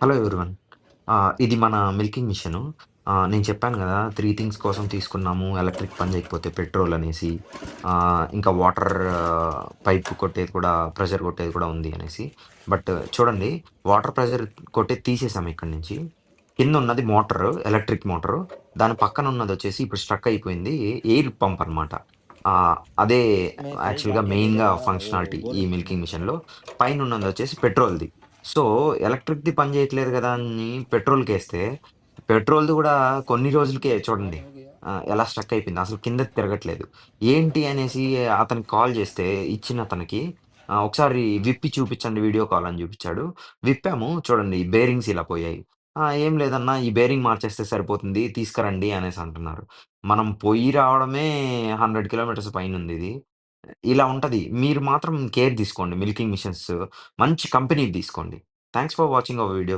Hello everyone. ఇది మన milking machine. నేను చెప్పాను గదా! 3 థింగ్స్ కోసం తీసుకున్నాము. ఎలక్ట్రిక్ పని చేయకపోతే పెట్రోల్ అనేసి. ఇంకా వాటర్ పైప్ కొట్టేది కూడా ప్రెషర్ కొట్టేది కూడా ఉంది అనేసి. బట్ చూడండి, వాటర్ ప్రెషర్ కొట్టేది తీసేసాం ఇక్కడి నుంచి. కిందున్నది మోటరు, ఎలక్ట్రిక్ మోటరు. దాని పక్కన ఉన్నదొచ్చేసి ఇప్పుడు స్ట్రక్ అయిపోయింది. ఎయిర్ పంప్ అనమాట. అదే मैं कल యాక్చువల్‌గా जाके अभी तो మెయిన్‌గా वो ఫంక్షనాలిటీ बोल ఈ మిల్కింగ్ మిషన్‌లో. పైనున్నదొచ్చేసి పెట్రోల్‌ది. సో, ఎలక్ట్రిక్‌ది పని చేయట్లేదు గదా! అని పెట్రోల్‌కేస్తే, పెట్రోల్‌ది గూడా కొన్ని రోజులకే చూడండి हो गया। ఎలా స్ట్రక్ అయిపోయిందో. అసలు కిందకి తిరగట్లేదు. ఏంటి అనేసి అతనికి కాల్ చేస్తే ఇచ్చినతనికి ఒకసారి విప్పి చూపించండి వీడియో కాల్ అని చూపించాడు. విప్పాము చూడండి బేరింగ్స్ ఇలా పోయాయి. ఏం లేదన్నా ఈ బేరింగ్ మార్చేస్తే సరిపోతుంది తీసుకురండి అనేసి అంటున్నారు. మనం పోయి రావడమే 100 కిలోమీటర్స్ పైనుందిది. ఇలా ఉంటది. మీరు మాత్రం కేర్ తీసుకోండి మిల్కింగ్ మిషన్స్ మంచి కంపెనీది తీసుకోండి. Thanks for watching our video.